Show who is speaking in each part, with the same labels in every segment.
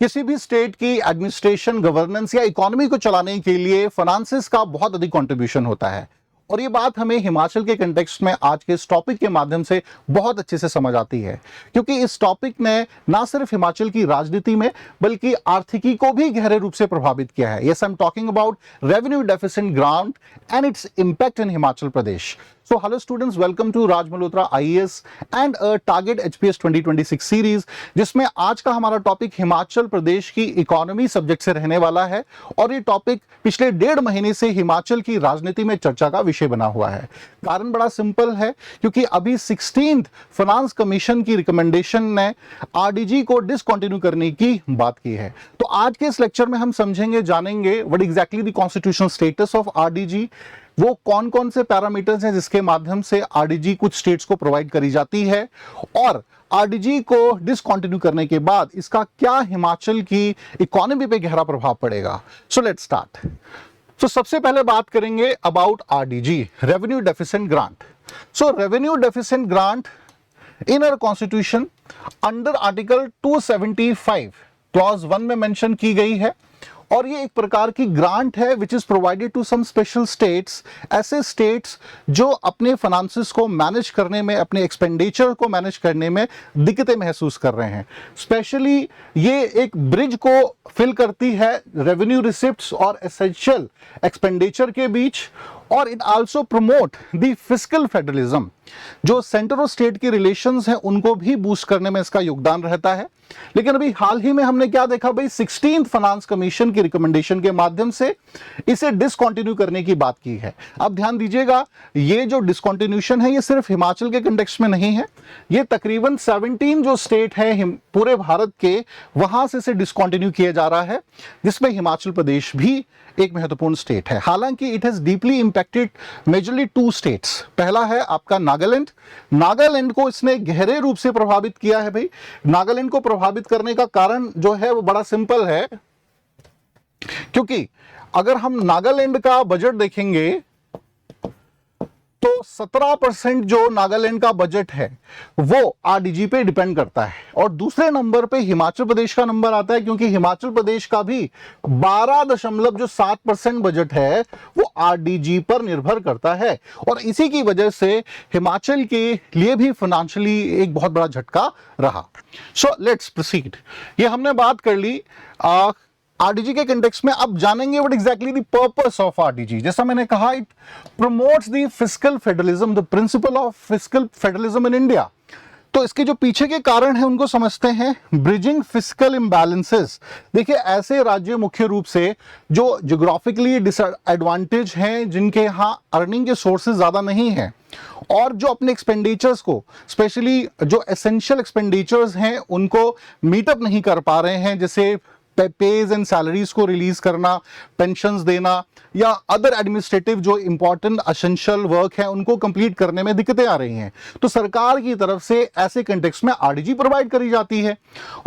Speaker 1: किसी भी स्टेट की एडमिनिस्ट्रेशन, गवर्नेंस या इकोनॉमी को चलाने के लिए फाइनेंसेस का बहुत अधिक कंट्रीब्यूशन होता है। और ये बात हमें हिमाचल के कंटेक्स्ट में आज के इस टॉपिक के माध्यम से बहुत अच्छे से समझ आती है, क्योंकि इस टॉपिक ने ना सिर्फ हिमाचल की राजनीति में बल्कि आर्थिकी को भी गहरे रूप से प्रभावित किया है। Yes, I am talking about revenue deficit grant and it's impact in Himachal Pradesh. So hello students, welcome to Raj Malhotra IAS and a Target HPS 2026 series, जिसमें आज का हमारा टॉपिक हिमाचल प्रदेश की इकोनॉमी सब्जेक्ट से रहने वाला है। और ये टॉपिक पिछले 1.5 महीने से हिमाचल की राजनीति में चर्चा का विषय बना हुआ है। कारण बड़ा सिंपल है, क्योंकि अभी 16th फाइनेंस कमीशन की रिकमेंडेशन ने आरडीजी को डिसकंटिन्यू करने की बात की है। तो आज के इस लेक्चर में हम समझेंगे, जानेंगे what exactly the constitutional status of RDG, वो कौन कौन से पैरामीटर्स हैं जिसके माध्यम से आरडीजी कुछ स्टेट्स को प्रोवाइड करी जाती है, और आरडीजी को डिसकंटिन्यू करने के बाद इसका क्या हिमाचल की इकोनॉमी पे गहरा प्रभाव पड़ेगा। So let's start. तो सबसे पहले बात करेंगे about RDG, revenue deficit grant. So revenue deficit grant in our constitution under article 275 clause 1 में मेंशन की गई है, और ये एक प्रकार की ग्रांट है which is provided to some special states, ऐसे स्टेट्स जो अपने फाइनेंसेस को मैनेज करने में, अपने एक्सपेंडिचर को मैनेज करने में दिक्कतें महसूस कर रहे हैं। स्पेशली ये एक ब्रिज को फिल करती है रेवेन्यू रिसिप्ट्स और एसेंशियल एक्सपेंडिचर के बीच, और it also promote the fiscal federalism, जो सेंटर और स्टेट के रिलेशंस हैं उनको भी बूस्ट करने में इसका योगदान रहता है। लेकिन अभी हाल ही में हमने क्या देखा भाई, 16th फाइनेंस कमीशन की रिकमेंडेशन के माध्यम से इसे डिसकंटिन्यू करने की बात की है। अब ध्यान दीजिएगा, ये जो डिसकंटिन्यूशन है ये सिर्फ हिमाचल के कंटेक्स्ट में नहीं है, ये तकरीबन 17 जो स्टेट है पूरे भारत के, वहां से इसे डिसकंटिन्यू किया जा रहा है, जिसमें हिमाचल प्रदेश भी एक महत्वपूर्ण स्टेट है। हालांकि it has deeply impacted majorly 2 states. पहला है आपका नागालैंड। नागालैंड को इसने गहरे रूप से प्रभावित किया है भाई। नागालैंड को प्रभावित करने का कारण जो है वो बड़ा सिंपल है, क्योंकि अगर हम नागालैंड का बजट देखेंगे तो 17% जो नागालैंड का बजट है वो आरडीजी पे डिपेंड करता है, और दूसरे नंबर पे हिमाचल प्रदेश का नंबर आता है, क्योंकि हिमाचल प्रदेश का भी 12.7% बजट है वो आरडीजी पर निर्भर करता है। और इसी की वजह से हिमाचल के लिए भी फाइनेंशियली एक बहुत बड़ा झटका रहा। So let's proceed. ये हमने बात कर ली आरडीजी के कंटेक्स्ट में। अब जानेंगे what exactly the purpose of RDG. जैसा मैंने कहा, it promotes the fiscal federalism, the principle of fiscal federalism in India. तो इसके जो पीछे के कारण हैं उनको समझते हैं। Bridging fiscal imbalances. देखिए, ऐसे राज्य मुख्य रूप से जो जियोग्राफिकली डिसएडवांटेज हैं, जिनके यहाँ अर्निंग के सोर्सेज ज्यादा नहीं हैं, और जो अपने एक्सपेंडिचर्स को, स्पेशली जो एसेंशियल एक्सपेंडिचर्स हैं, उनको मीटअप नहीं कर पा रहे हैं, जैसे पेज एंड सैलरीज को रिलीज करना, पेंशन्स देना, या अदर एडमिनिस्ट्रेटिव जो इंपॉर्टेंट एसेंशियल वर्क है उनको कंप्लीट करने में दिक्कतें आ रही हैं, तो सरकार की तरफ से ऐसे कंटेक्स्ट में आरडीजी प्रोवाइड करी जाती है।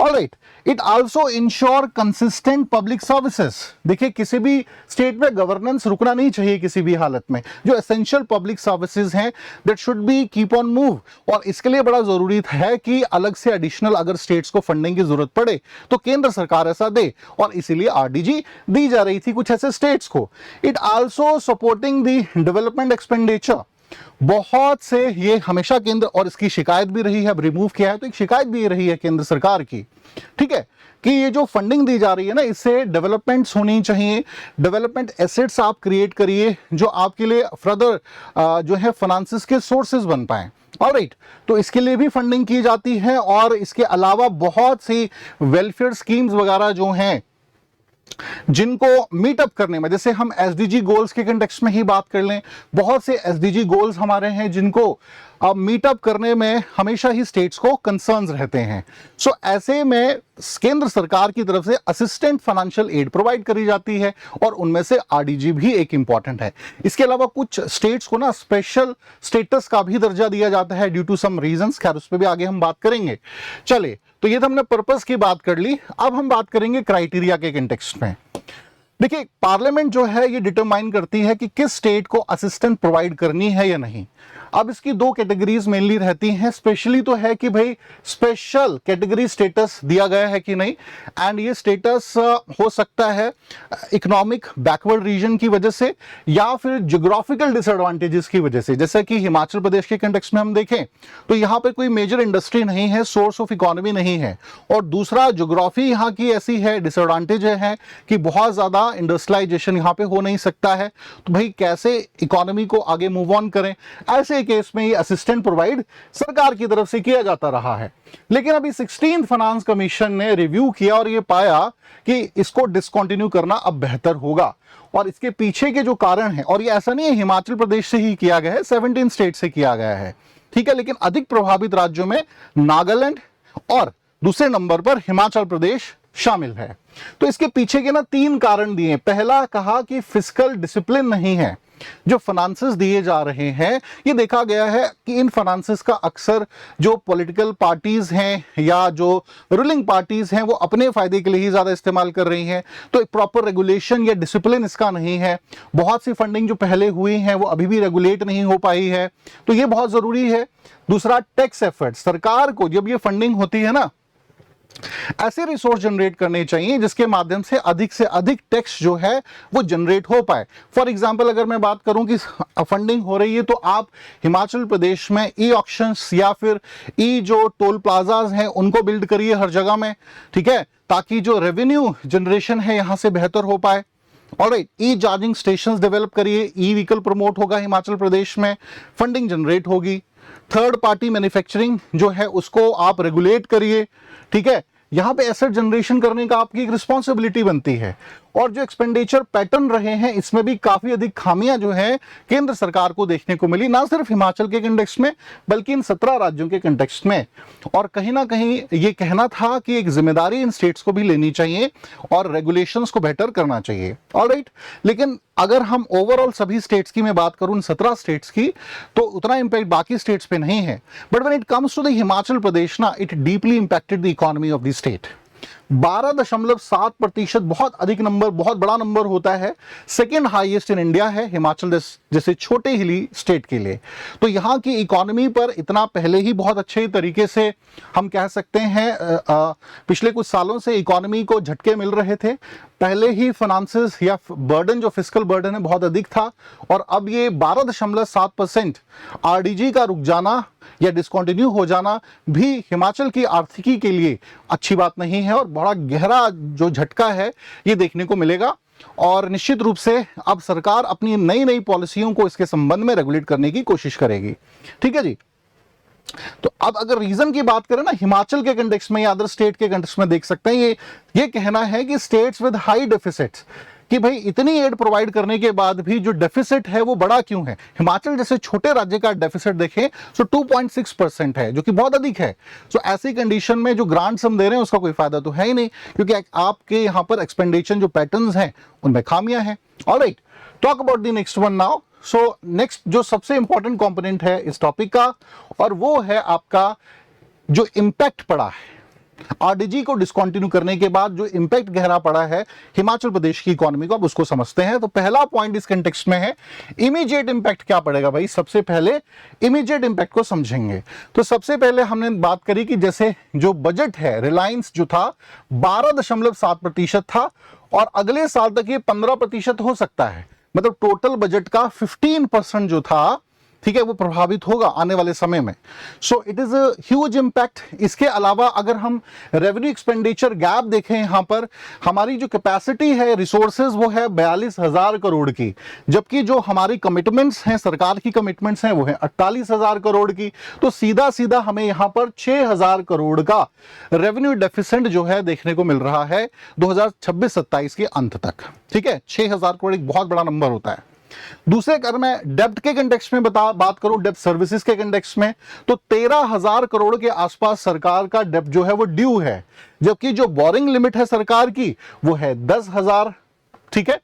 Speaker 1: Alright, it also ensure consistent public services. देखिए, किसी भी स्टेट में गवर्नेंस रुकना नहीं चाहिए किसी भी हालत में। जो एसेंशियल पब्लिक सर्विसेज हैं that should be keep on move, और इसके लिए बड़ा जरूरी है कि अलग से एडिशनल अगर स्टेट्स को फंडिंग की जरूरत पड़े तो केंद्र सरकार ऐसा दे, और इसीलिए आरडीजी दी जा रही थी कुछ ऐसे स्टेट्स को। It also supporting the development expenditure. बहुत से ये हमेशा केंद्र, और इसकी शिकायत भी रही है, अब रिमूव किया है तो एक शिकायत भी रही है केंद्र सरकार की, ठीक है, कि ये जो फंडिंग दी जा रही है ना, इससे डेवलपमेंट्स होनी चाहिए, डेवलपमेंट एसेट्स आप क्रिएट करिए जो आपके लिए फर्दर जो है फाइनेंसेस के सोर्सेज बन पाए। ऑलराइट, तो इसके लिए भी फंडिंग की जाती है, और इसके अलावा बहुत सी वेलफेयर स्कीम्स वगैरह जो हैं जिनको मीटअप करने में, जैसे हम एसडीजी गोल्स के कंटेक्स्ट में ही बात कर लें, बहुत से एसडीजी गोल्स हमारे हैं जिनको मीटअप करने में हमेशा ही स्टेट्स को कंसर्न्स रहते हैं। सो ऐसे में केंद्र सरकार की तरफ से असिस्टेंट फाइनेंशियल एड प्रोवाइड करी जाती है, और उनमें से आरडीजी भी एक इंपॉर्टेंट है। इसके अलावा कुछ स्टेट्स को ना स्पेशल स्टेटस का भी दर्जा दिया जाता है ड्यू टू सम रीजंस। खैर, उस पर भी आगे हम बात करेंगे। चलिए, तो ये तो हमने पर्पस की बात कर ली। अब हम बात करेंगे क्राइटेरिया के कंटेक्स्ट में। देखिए, पार्लियामेंट जो है ये डिटरमाइन करती है कि किस स्टेट को असिस्टेंस प्रोवाइड करनी है या नहीं। अब इसकी दो कैटेगरीज मेनली रहती हैं। स्पेशली तो है कि भाई स्पेशल कैटेगरी स्टेटस दिया गया है कि नहीं, एंड ये स्टेटस हो सकता है इकोनॉमिक बैकवर्ड रीजन की वजह से या फिर ज्योग्राफिकल डिसएडवांटेजेस की वजह से। जैसे कि हिमाचल प्रदेश के कंटेक्स्ट में हम देखें तो यहाँ पे कोई मेजर इंडस्ट्री नहीं है, सोर्स ऑफ इकोनॉमी नहीं है, और दूसरा ज्योग्राफी यहाँ की ऐसी है, डिसएडवांटेज है कि बहुत ज्यादा इंडस्ट्रियलाइजेशन यहाँ पे हो नहीं सकता है। तो भाई कैसे इकोनॉमी को आगे मूव ऑन करें, ऐसे केस में ये असिस्टेंट प्रोवाइड सरकार की तरफ से किया जाता रहा है। लेकिन अभी 16th फाइनेंस कमीशन ने रिव्यू किया और ये पाया कि इसको डिसकंटिन्यू करना अब बेहतर होगा। और इसके पीछे के जो कारण है, और ये ऐसा नहीं है हिमाचल प्रदेश से ही किया गया है, 17 स्टेट से किया गया है, ठीक है, लेकिन अधिक प्रभावित राज्यों में नागालैंड और दूसरे नंबर पर हिमाचल प्रदेश शामिल है। तो इसके पीछे के ना 3 कारण दिए। पहला कहा कि फिस्कल डिसिप्लिन नहीं है, जो फाइनेंसेस दिए जा रहे हैं ये देखा गया है कि इन फाइनेंसेस का अक्सर जो पॉलिटिकल पार्टीज हैं या जो रूलिंग पार्टीज हैं वो अपने फायदे के लिए ही ज्यादा इस्तेमाल कर रही हैं। तो एक प्रॉपर रेगुलेशन या डिसिप्लिन इसका नहीं है। बहुत सी फंडिंग जो पहले हुई हैं वो अभी भी रेगुलेट नहीं हो पाई है, तो ये बहुत जरूरी है। दूसरा, टैक्स एफर्ट, सरकार को जब ये फंडिंग होती है ना, ऐसे रिसोर्स जनरेट करने चाहिए जिसके माध्यम से अधिक टैक्स जो है वो जनरेट हो पाए। फॉर एग्जांपल अगर मैं बात करूं कि फंडिंग हो रही है तो आप हिमाचल प्रदेश में ई ऑक्शंस या फिर ई जो टोल प्लाजाज हैं उनको बिल्ड करिए हर जगह में, ठीक है, ताकि जो रेवेन्यू जनरेशन है यहां से बेहतर हो पाए। Alright, e charging stations develop करिए, ई व्हीकल प्रमोट होगा हिमाचल प्रदेश में, फंडिंग जनरेट होगी। थर्ड पार्टी मैन्युफैक्चरिंग जो है उसको आप रेगुलेट करिए, ठीक है, यहां पे एसेट जनरेशन करने का आपकी एक रिस्पॉन्सिबिलिटी बनती है। और जो एक्सपेंडिचर पैटर्न रहे हैं इसमें भी काफी अधिक खामियां जो है केंद्र सरकार को देखने को मिली, ना सिर्फ हिमाचल के कंटेक्स्ट में बल्कि इन 17 राज्यों के कंटेक्स्ट में। और कहीं ना कहीं ये कहना था कि एक जिम्मेदारी इन स्टेट्स को भी लेनी चाहिए और रेगुलेशंस को बेहतर करना चाहिए। ऑलराइट, लेकिन अगर हम ओवरऑल सभी स्टेट्स की मैं बात करूं, 17 स्टेट्स की, तो उतना इंपैक्ट बाकी स्टेट्स पे नहीं है। But when it comes to the Himachal Pradesh ना, it deeply impacted the economy of the state. 12.7% बहुत अधिक नंबर, बहुत बड़ा नंबर होता है। सेकेंड हाईएस्ट इन इंडिया है हिमाचल जैसे छोटे हिली स्टेट के लिए। तो यहाँ की इकोनॉमी पर इतना पहले ही बहुत अच्छे तरीके से हम कह सकते हैं पिछले कुछ सालों से इकोनॉमी को झटके मिल रहे थे। पहले ही फाइनेंसेस या बर्डन, जो फिस्कल बर्डन है, बहुत अधिक था, और अब ये 12.7% आरडीजी का रुक जाना या डिसकंटिन्यू हो जाना भी हिमाचल की आर्थिकी के लिए अच्छी बात नहीं है, और बड़ा गहरा जो झटका है ये देखने को मिलेगा। और निश्चित रूप से अब सरकार अपनी नई नई पॉलिसियों को इसके संबंध में रेगुलेट करने की कोशिश करेगी। ठीक है जी। तो अब अगर रीजन की बात करें ना, हिमाचल के कंटेक्स्ट में या अदर स्टेट के कंटेक्स्ट में देख सकते हैं, ये कहना है कि स्टेट्स विद हाई डेफिसिट्स, कि भाई इतनी एड प्रोवाइड करने के बाद भी जो डेफिसिट है वो बड़ा क्यों है। हिमाचल जैसे छोटे राज्य का डेफिसिट देखें तो 2.6% है, जो कि बहुत अधिक है। सो ऐसी कंडीशन में जो ग्रांट्स हम दे रहे हैं उसका कोई फायदा तो है ही नहीं, क्योंकि आपके यहां पर एक्सपेंडिचर जो पैटर्न्स हैं उनमें खामियां हैं। Alright, talk about the next one now. So next जो सबसे इंपॉर्टेंट कंपोनेंट है इस टॉपिक का, और वो है आपका जो इंपैक्ट पड़ा है आरडीजी को डिसकंटिन्यू करने के बाद, जो इंपैक्ट गहरा पड़ा है हिमाचल प्रदेश की इकोनॉमी को, अब उसको समझते हैं। तो पहला पॉइंट इस कंटेक्स्ट में है इमीडिएट इंपैक्ट क्या पड़ेगा। भाई सबसे पहले इमीडिएट इंपैक्ट को समझेंगे। तो सबसे पहले हमने बात करी कि जैसे जो बजट है रिलायंस जो था 12.7% था, और अगले साल तक ये 15% हो सकता है। मतलब टोटल बजट का 15% जो था, ठीक है, वो प्रभावित होगा आने वाले समय में। So it is a huge impact. इसके अलावा अगर हम रेवेन्यू एक्सपेंडिचर गैप देखें, यहां पर हमारी जो कैपेसिटी है रिसोर्सेज वो है 42,000 करोड़ की, जबकि जो हमारी कमिटमेंट्स हैं, सरकार की कमिटमेंट्स हैं, वो है 48,000 करोड़ की। तो सीधा सीधा हमें यहां पर 6,000 करोड़ का रेवेन्यू डेफिसिट जो है देखने को मिल रहा है 2026-27 के अंत तक। ठीक है, 6,000 करोड़ एक बहुत बड़ा नंबर होता है। दूसरे, अगर मैं डेब्ट के कंटेक्स्ट में बात करूं, डेब्ट सर्विसेज के कंटेक्स्ट में, तो 13,000 करोड़ के आसपास सरकार का डेब्ट जो है वो ड्यू है, जबकि जो बोरिंग लिमिट है सरकार की वो है 10,000। ठीक है,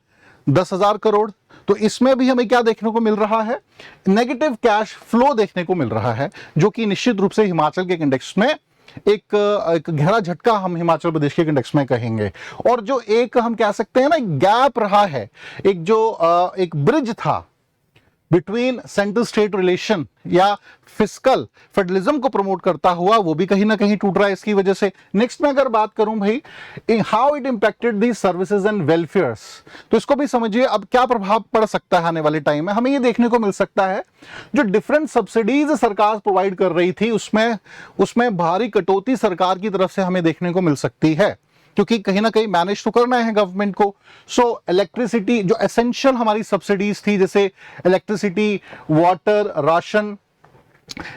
Speaker 1: 10,000 करोड़। तो इसमें भी हमें क्या देखने को मिल रहा है, नेगेटिव कैश फ्लो देखने को मिल रहा है, जो कि निश्चित रूप से हिमाचल के कंटेक्स्ट में एक गहरा झटका हम हिमाचल प्रदेश के कंटेक्स्ट में कहेंगे। और जो एक हम कह सकते हैं ना गैप रहा है, एक जो एक ब्रिज था बिटवीन सेंट्रल स्टेट रिलेशन या फिस्कल फेडरलिज्म को प्रमोट करता हुआ, वो भी कहीं ना कहीं टूट रहा है इसकी वजह से। नेक्स्ट में अगर बात करूं भाई, how it impacted the services and welfares, तो इसको भी समझिए अब क्या प्रभाव पड़ सकता है आने वाले टाइम में। हमें ये देखने को मिल सकता है जो डिफरेंट सब्सिडीज सरकार प्रोवाइड कर रही थी उसमें भारी कटौती सरकार की तरफ से हमें देखने को मिल सकती है, क्योंकि कहीं ना कहीं मैनेज तो करना है गवर्नमेंट को। सो इलेक्ट्रिसिटी जो एसेंशियल हमारी सब्सिडीज थी, जैसे इलेक्ट्रिसिटी, वाटर, राशन,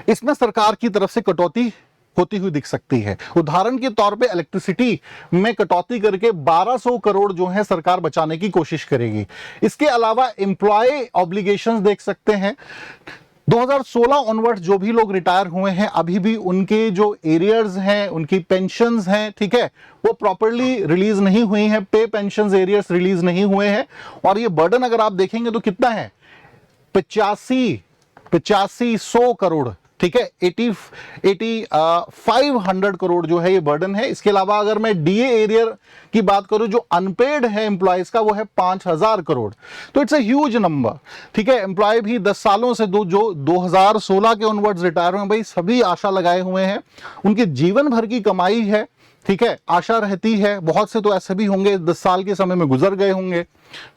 Speaker 1: इसमें सरकार की तरफ से कटौती होती हुई दिख सकती है। उदाहरण के तौर पे इलेक्ट्रिसिटी में कटौती करके 1200 करोड़ जो है सरकार बचाने की कोशिश करेगी। इसके अलावा एम्प्लॉय ऑब्लिगेशंस देख सकते हैं। 2016 ऑनवर्ड्स जो भी लोग रिटायर हुए हैं, अभी भी उनके जो एरियर्स हैं, उनकी पेंशन्स हैं, ठीक है, वो प्रॉपर्ली रिलीज नहीं हुई हैं, पे पेंशन्स एरियर्स रिलीज नहीं हुए हैं। और ये बर्डन अगर आप देखेंगे तो कितना है, 8500 करोड़, ठीक है, 500 करोड़ जो है ये बर्डन है। इसके अलावा अगर मैं डीए एरियर की बात करूं, जो अनपेड है एम्प्लॉयज का, वो है 5000 करोड़। तो इट्स अ ह्यूज नंबर, ठीक है। एम्प्लॉय भी 10 सालों से जो 2016 के ऑनवर्ड्स रिटायर हुए, भाई सभी आशा लगाए हुए हैं, उनके जीवन भर की कमाई है, ठीक है, आशा रहती है। बहुत से तो ऐसे भी होंगे 10 साल के समय में गुजर गए होंगे,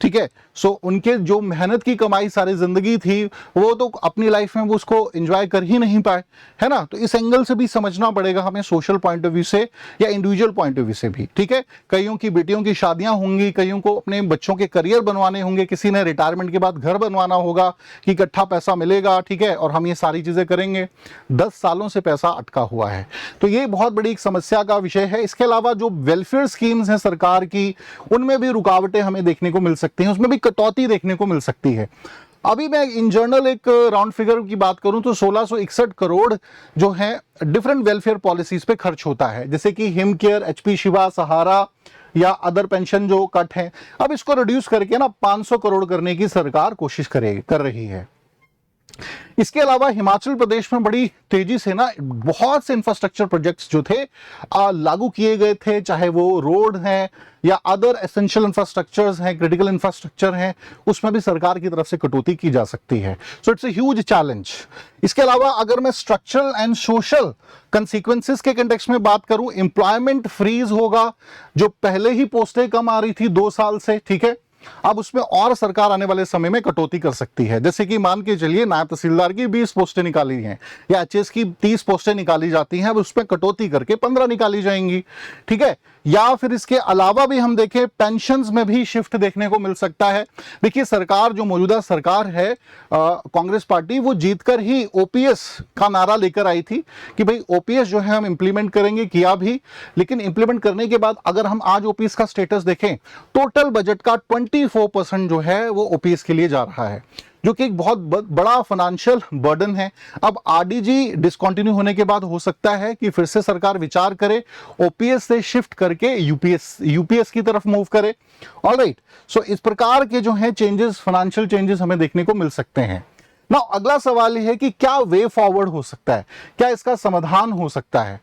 Speaker 1: ठीक है। सो उनके जो मेहनत की कमाई सारी जिंदगी थी, वो तो अपनी लाइफ में वो उसको एंजॉय कर ही नहीं पाए, है ना। तो इस एंगल से भी समझना पड़ेगा हमें, सोशल पॉइंट ऑफ व्यू से या इंडिविजुअल पॉइंट ऑफ व्यू से भी, ठीक है। कईयों की बेटियों की शादियां होंगी, कईयों को अपने बच्चों के करियर बनवाने होंगे, किसी ने रिटायरमेंट के बाद घर बनवाना होगा कि इकट्ठा पैसा मिलेगा, ठीक है, और हम ये सारी चीजें करेंगे। 10 सालों से पैसा अटका हुआ है, तो ये बहुत बड़ी एक समस्या का विषय है। इसके अलावा जो वेलफेयर स्कीम्स हैं सरकार की, उनमें भी रुकावटें हमें देखने को मिल सकती हैं, उसमें भी कटौती देखने को मिल सकती है। अभी मैं इन जनरल एक राउंड फिगर की बात करूं तो 1661 करोड़ जो है डिफरेंट वेलफेयर पॉलिसीज पे खर्च होता है, जैसे कि हिम केयर, एचपी शिवा, सहारा या अदर पेंशन जो कट है। अब इसको रिड्यूस करके ना 500 करोड़ करने की सरकार कोशिश कर रही है। इसके अलावा हिमाचल प्रदेश में बड़ी तेजी से ना बहुत से इंफ्रास्ट्रक्चर प्रोजेक्ट्स जो थे लागू किए गए थे, चाहे वो रोड हैं या अदर एसेंशियल इंफ्रास्ट्रक्चर्स हैं, क्रिटिकल इंफ्रास्ट्रक्चर हैं, उसमें भी सरकार की तरफ से कटौती की जा सकती है। So it's a huge challenge. इसके अलावा अगर मैं स्ट्रक्चरल एंड सोशल कंसीक्वेंसेस के कंटेक्स्ट में बात करूं, एम्प्लॉयमेंट फ्रीज होगा, जो पहले ही पोस्टें कम आ रही थी 2 साल से, ठीक है, अब उसमें और सरकार आने वाले समय में कटौती कर सकती है। जैसे कि मान के चलिए नायब तहसीलदार की 20 पोस्टें निकाली हैं या एचएस की 30 पोस्टें निकाली जाती हैं, अब उसमें कटौती करके 15 निकाली जाएंगी, ठीक है। या फिर इसके अलावा भी हम देखें पेंशन्स में भी शिफ्ट देखने को मिल सकता है। देखिए सरकार जो मौजूदा सरकार है कांग्रेस पार्टी, वो जीतकर ही ओपीएस का नारा लेकर आई थी कि भाई ओपीएस जो है हम इंप्लीमेंट करेंगे, किया भी, लेकिन इंप्लीमेंट करने के बाद अगर हम आज ओपीएस का स्टेटस देखें, टोटल बजट का 24% जो है वो ओपीएस के लिए जा रहा है, जो कि एक बहुत बड़ा फाइनेंशियल बर्डन है। अब आरडीजी डिसकंटिन्यू होने के बाद हो सकता है कि फिर से सरकार विचार करे, ओपीएस से शिफ्ट करके यूपीएस की तरफ मूव करे। ऑलराइट, सो इस प्रकार के जो है चेंजेस, फाइनेंशियल चेंजेस हमें देखने को मिल सकते हैं। ना अगला सवाल यह है कि क्या वे फॉरवर्ड हो सकता है, क्या इसका समाधान हो सकता है।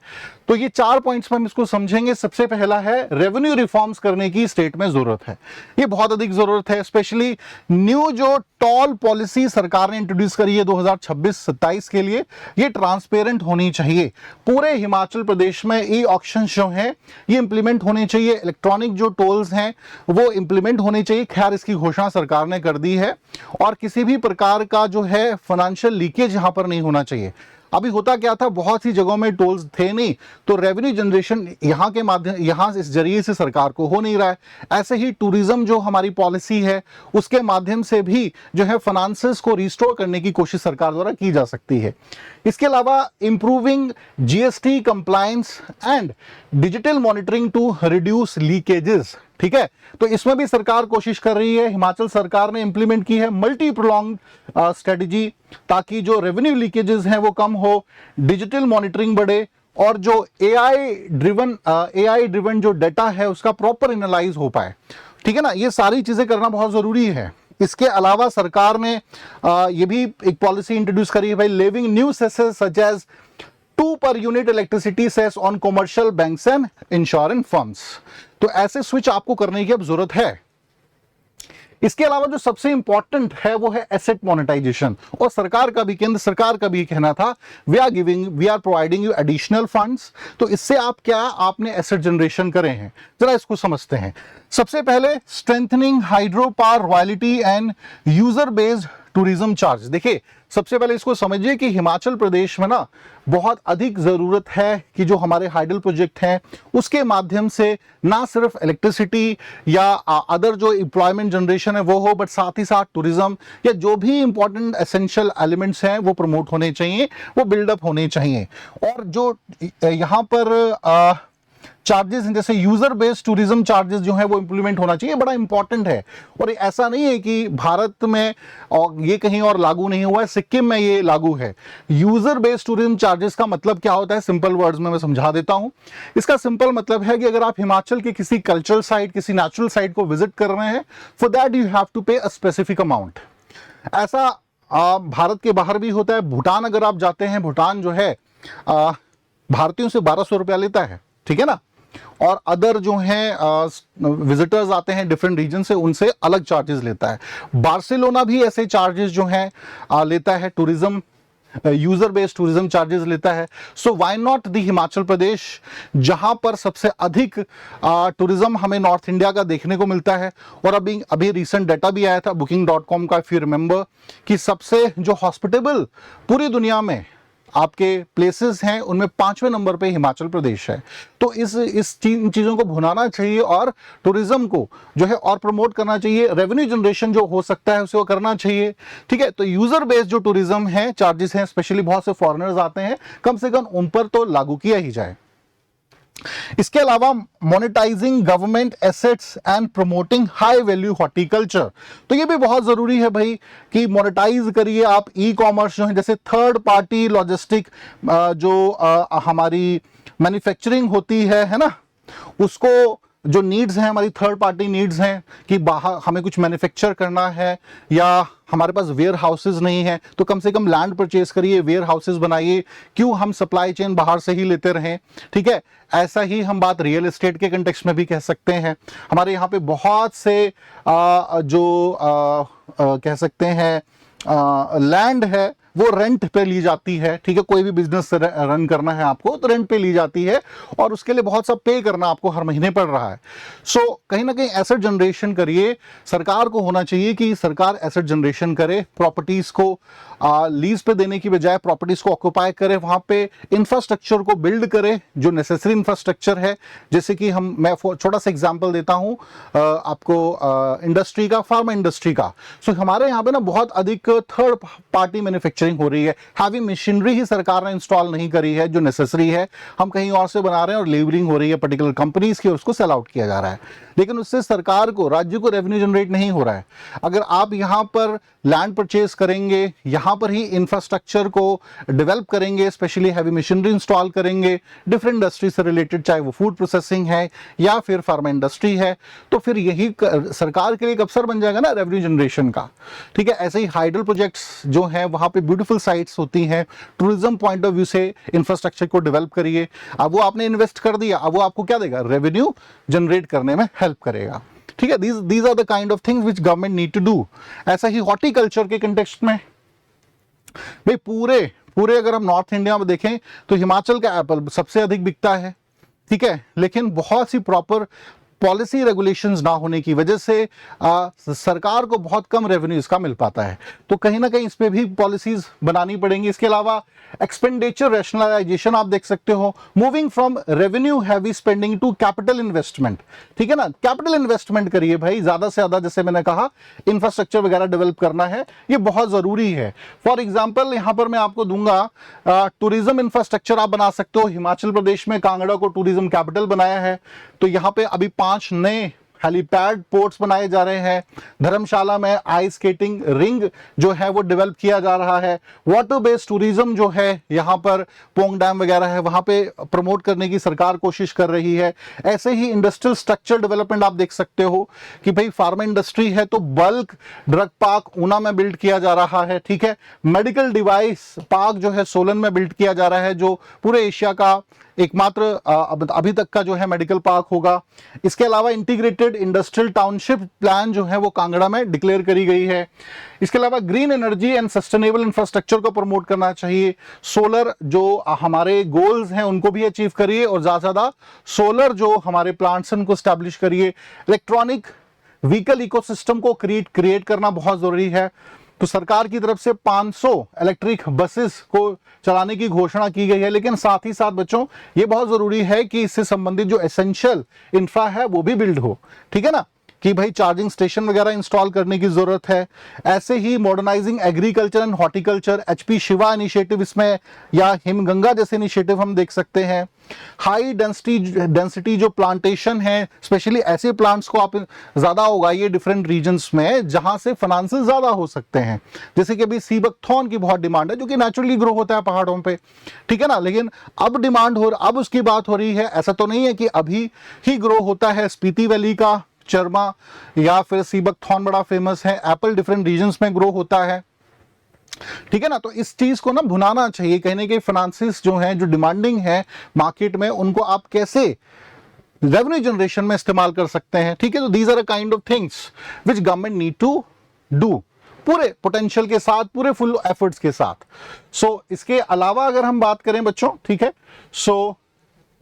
Speaker 1: तो ये 4 पॉइंट्स में हम इसको समझेंगे। सबसे पहला है रेवेन्यू रिफॉर्म्स करने की स्टेट में जरूरत है, ये बहुत अधिक जरूरत है। स्पेशली न्यू जो टॉल पॉलिसी सरकार ने इंट्रोड्यूस करी है 2026-27 के लिए, ये ट्रांसपेरेंट होनी चाहिए। पूरे हिमाचल प्रदेश में ई ऑक्शन जो है ये इंप्लीमेंट होने चाहिए, इलेक्ट्रॉनिक जो टोल्स हैं वो इंप्लीमेंट होने चाहिए। खैर इसकी घोषणा सरकार ने कर दी है, और किसी भी प्रकार का जो है फाइनेंशियल लीकेज यहां पर नहीं होना चाहिए। अभी होता क्या था, बहुत सी जगहों में टोल्स थे नहीं, तो रेवेन्यू जनरेशन यहाँ के माध्यम, यहाँ इस जरिए से सरकार को हो नहीं रहा है। ऐसे ही टूरिज्म जो हमारी पॉलिसी है, उसके माध्यम से भी जो है फाइनेंसेस को रिस्टोर करने की कोशिश सरकार द्वारा की जा सकती है। इसके अलावा improving GST compliance and digital monitoring to reduce leakages, ठीक है, तो इसमें भी सरकार कोशिश कर रही है। हिमाचल सरकार ने इंप्लीमेंट की है मल्टी प्रोलॉन्ग स्ट्रेटजी, ताकि जो रेवेन्यू लीकेजेस हैं वो कम हो, डिजिटल मॉनिटरिंग बढ़े, और जो एआई ड्रिवन जो डाटा है उसका प्रॉपर एनालाइज हो पाए, ठीक है ना। ये सारी चीजें करना बहुत जरूरी है। इसके अलावा सरकार ने ये भी एक पॉलिसी इंट्रोड्यूस करी है भाई, levying new cesses such as 2 per unit electricity cess on commercial banks and insurance firms. तो ऐसे स्विच आपको करने की अब जरूरत है। इसके अलावा जो सबसे इंपॉर्टेंट है वो है एसेट मोनेटाइजेशन, और सरकार का भी, केंद्र सरकार का भी कहना था we are providing you additional funds. तो इससे आप क्या, आपने एसेट जनरेशन करे हैं, जरा इसको समझते हैं। सबसे पहले strengthening hydro power royalty and user based tourism charge. देखिए सबसे पहले इसको समझिए कि हिमाचल प्रदेश में ना बहुत अधिक जरूरत है कि जो हमारे हाइडल प्रोजेक्ट हैं उसके माध्यम से ना सिर्फ इलेक्ट्रिसिटी या अदर जो एम्प्लॉयमेंट जनरेशन है वो हो, बट साथ ही साथ टूरिज्म या जो भी इंपॉर्टेंट एसेंशियल एलिमेंट्स हैं वो प्रमोट होने चाहिए, वो बिल्डअप होने चाहिए। और जो यहाँ पर चार्जेस जैसे यूजर बेस्ड टूरिज्म चार्जेस जो है वो इंप्लीमेंट होना चाहिए, बड़ा इंपॉर्टेंट है। और ऐसा नहीं है कि भारत में और ये कहीं और लागू नहीं हुआ है, सिक्किम में ये लागू है। यूजर बेस्ड टूरिज्म चार्जेस का मतलब क्या होता है, सिंपल वर्ड्स में मैं समझा देता हूं। इसका सिंपल मतलब है कि अगर आप हिमाचल के किसी कल्चरल साइट, किसी नेचुरल साइट को विजिट कर रहे हैं, for that you have to pay a specific amount. ऐसा भारत के बाहर भी होता है। भूटान अगर आप जाते हैं, भूटान जो है भारतीयों से 1200 रुपया लेता है, ठीक है ना। और अदर जो हैं विजिटर्स आते हैं डिफरेंट रीजन से, उनसे अलग चार्जेस लेता है। बार्सिलोना भी ऐसे चार्जेस जो हैं लेता है, tourism user based tourism charges लेता है। So why not the Himachal Pradesh, जहां पर सबसे अधिक टूरिज्म हमें नॉर्थ इंडिया का देखने को मिलता है। और अभी रिसेंट डाटा भी आया था booking.com का, इफ यू रिमेंबर, कि सबसे जो हॉस्पिटेबल पूरी दुनिया में आपके प्लेसेस हैं उनमें 5वें नंबर पे हिमाचल प्रदेश है। तो इस चीज़ों को भुनाना चाहिए और टूरिज्म को जो है और प्रमोट करना चाहिए। रेवेन्यू जनरेशन जो हो सकता है उसे वो करना चाहिए, ठीक है। तो यूजर बेस्ड जो टूरिज्म है चार्जेस हैं, स्पेशली बहुत से फॉरेनर्स आते हैं, कम से कम उन पर तो लागू किया ही जाए। इसके अलावा monetising government assets and promoting high value horticulture, तो ये भी बहुत जरूरी है भाई कि मोनेटाइज करिए आप ई कॉमर्स जो है, जैसे थर्ड पार्टी लॉजिस्टिक जो हमारी मैन्युफैक्चरिंग होती है ना, उसको जो नीड्स हैं, हमारी थर्ड पार्टी नीड्स हैं कि बाहर हमें कुछ मैन्युफैक्चर करना है या हमारे पास वेयर हाउसेज नहीं है, तो कम से कम लैंड परचेज करिए, वेयर हाउसेज बनाइए, क्यों हम सप्लाई चेन बाहर से ही लेते रहें, ठीक है। ऐसा ही हम बात रियल एस्टेट के कंटेक्स्ट में भी कह सकते हैं। हमारे यहाँ पे बहुत से कह सकते हैं लैंड है वो रेंट पे ली जाती है, ठीक है। कोई भी बिजनेस रन करना है आपको तो रेंट पे ली जाती है और उसके लिए बहुत सा पे करना आपको हर महीने पड़ रहा है। सो कहीं ना कहीं एसेट जनरेशन करिए। सरकार को होना चाहिए कि सरकार एसेट जनरेशन करे, प्रॉपर्टीज को लीज पे देने की बजाय प्रॉपर्टीज को ऑक्युपाई करे, वहां पे इंफ्रास्ट्रक्चर को बिल्ड करे जो नेसेसरी इंफ्रास्ट्रक्चर है। जैसे कि मैं छोटा सा एग्जांपल देता हूं आपको इंडस्ट्री का, फार्मा इंडस्ट्री का। सो हमारे यहाँ पे ना बहुत अधिक थर्ड पार्टी मैन्युफैक्चरिंग हो रही है। हैवी मशीनरी ही सरकार ने इंस्टॉल नहीं करी है जो नेसेसरी है, हम कहीं और से बना रहे हैं और लेबलिंग हो रही है पर्टिकुलर कंपनीज की और उसको सेल आउट किया जा रहा है, लेकिन उससे सरकार को, राज्य को रेवेन्यू जनरेट नहीं हो रहा है। अगर आप यहाँ पर लैंड परचेज करेंगे, यहाँ पर ही इंफ्रास्ट्रक्चर को डेवलप करेंगे, स्पेशली हैवी मशीनरी इंस्टॉल करेंगे डिफरेंट इंडस्ट्री से रिलेटेड, चाहे वो फूड प्रोसेसिंग है या फिर फार्मा इंडस्ट्री है, तो फिर यही सरकार के लिए एक अवसर बन जाएगा ना रेवेन्यू जनरेशन का, ठीक है। ऐसे ही हाइडल प्रोजेक्ट्स जो हैं वहाँ पे ब्यूटीफुल साइट्स होती हैं, टूरिज्म पॉइंट ऑफ व्यू से इंफ्रास्ट्रक्चर को डेवलप करिए। अब वो आपने इन्वेस्ट कर दिया, अब वो आपको क्या देगा, रेवेन्यू जनरेट करने में हेल्प करेगा, ठीक है। these are the kind of things which government need to do। ऐसा ही हॉर्टिकल्चर के कंटेक्स्ट में भाई पूरे अगर हम नॉर्थ इंडिया में देखें तो हिमाचल का एप्पल सबसे अधिक बिकता है, ठीक है। लेकिन बहुत सी प्रॉपर पॉलिसी रेगुलेशंस ना होने की वजह से सरकार को बहुत कम रेवेन्यू इसका मिल पाता है, तो कहीं ना कहीं इस पे भी पॉलिसीज बनानी पड़ेंगी। इसके अलावा एक्सपेंडिचर रैशनलाइजेशन आप देख सकते हो, moving from revenue heavy spending to capital investment, ठीक है ना। कैपिटल इन्वेस्टमेंट करिए भाई, ज्यादा से ज्यादा, जैसे मैंने कहा इंफ्रास्ट्रक्चर वगैरह डेवलप करना है, ये बहुत जरूरी है। फॉर एग्जाम्पल यहां पर मैं आपको दूंगा टूरिज्म इंफ्रास्ट्रक्चर आप बना सकते हो। हिमाचल प्रदेश में कांगड़ा को टूरिज्म कैपिटल बनाया है, तो यहाँ पे अभी 5 नए हेलीपैड पोर्ट्स बनाए जा रहे हैं, धर्मशाला में आइस स्केटिंग रिंग जो है वो डेवलप किया जा रहा है, वाटर बेस्ड टूरिज्म जो है यहाँ पर पोंग डैम वगैरह है वहां पे प्रमोट करने की सरकार कोशिश कर रही है। ऐसे ही इंडस्ट्रियल स्ट्रक्चर डेवलपमेंट आप देख सकते हो कि भाई फार्मा इंडस्ट्री है तो बल्क ड्रग पार्क ऊना में बिल्ड किया जा रहा है, ठीक है। मेडिकल डिवाइस पार्क जो है सोलन में बिल्ड किया जा रहा है, जो पूरे एशिया का एकमात्र अभी तक का जो है मेडिकल पार्क होगा। इसके अलावा इंटीग्रेटेड इंडस्ट्रियल टाउनशिप प्लान जो है वो कांगड़ा में डिक्लेयर करी गई है। इसके अलावा green energy and sustainable infrastructure को प्रमोट करना चाहिए। सोलर जो हमारे गोल्स हैं उनको भी अचीव करिए और ज्यादा से ज्यादा सोलर जो हमारे प्लांट्स हैं उनको स्टैब्लिश करिए। इलेक्ट्रॉनिक व्हीकल इकोसिस्टम को क्रिएट करना बहुत जरूरी है। तो सरकार की तरफ से 500 इलेक्ट्रिक बसेस को चलाने की घोषणा की गई है, लेकिन साथ ही साथ बच्चों ये बहुत जरूरी है कि इससे संबंधित जो एसेंशियल इंफ्रा है वो भी बिल्ड हो, ठीक है ना, कि भाई चार्जिंग स्टेशन वगैरह इंस्टॉल करने की जरूरत है। ऐसे ही modernising agriculture and horticulture, HP Shiva initiative इसमें, या हिमगंगा जैसे इनिशिएटिव हम देख सकते हैं। हाई डेंसिटी जो प्लांटेशन है, स्पेशली ऐसे प्लांट्स को आप ज्यादा उगाइए डिफरेंट रीजन्स में जहां से फाइनेंसेस ज्यादा हो सकते हैं। जैसे कि अभी सी बकथॉर्न की बहुत डिमांड है जो कि नेचुरली ग्रो होता है पहाड़ों पे, ठीक है ना, लेकिन अब अब उसकी बात हो रही है। ऐसा तो नहीं है कि अभी ही ग्रो होता है। स्पीति वैली का चरमा या फिर सी बकथॉर्न बड़ा फेमस है। एप्पल डिफरेंट रीजन्स में ग्रो होता है, ठीक है ना। तो इस चीज को ना भुनाना चाहिए। कहीं ना कहीं फाइनेंसिस जो है, जो डिमांडिंग है मार्केट में, उनको आप कैसे रेवेन्यू जनरेशन में इस्तेमाल कर सकते हैं, ठीक है। तो these are a kind of things which government need to do, पूरे पोटेंशियल के साथ, पूरे फुल एफर्ट्स के साथ। सो इसके अलावा अगर हम बात करें बच्चों, ठीक है, सो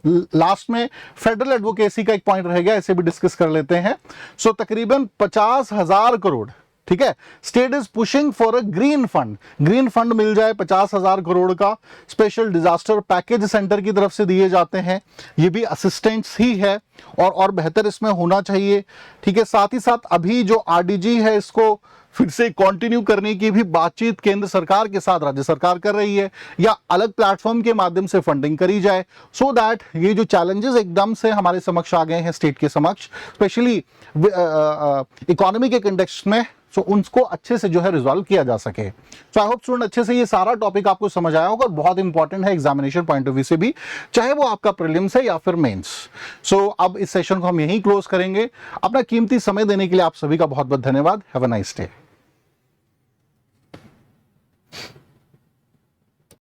Speaker 1: लास्ट में फेडरल एडवोकेसी का एक पॉइंट रह गया, इसे भी डिस्कस कर लेते हैं। सो तकरीबन 50,000 करोड़, ठीक है, state is pushing for a green fund मिल जाए 50,000 करोड़ का। स्पेशल डिजास्टर पैकेज सेंटर की तरफ से दिए जाते हैं, ये भी असिस्टेंट्स ही है और बेहतर इसमें होना चाहिए, ठीक है। साथ ही साथ अभी जो आरडीजी है इसको फिर से कंटिन्यू करने की भी बातचीत केंद्र सरकार के साथ राज्य सरकार कर रही है, या अलग प्लेटफॉर्म के माध्यम से फंडिंग करी जाए, सो दैट ये जो चैलेंजेस एकदम से हमारे समक्ष आ गए हैं स्टेट के समक्ष, स्पेशली इकोनॉमी के कंटेक्स्ट में, सो उनको अच्छे से जो है रिजॉल्व किया जा सके। सो आई होप स्टूडेंट अच्छे से ये सारा टॉपिक आपको समझ आया होगा और बहुत इंपॉर्टेंट है एग्जामिनेशन पॉइंट ऑफ व्यू से भी, चाहे वो आपका प्रीलिम्स है या फिर मेंस। सो अब इस सेशन को हम यहीं क्लोज करेंगे। अपना कीमती समय देने के लिए आप सभी का बहुत बहुत धन्यवाद। Have a nice day.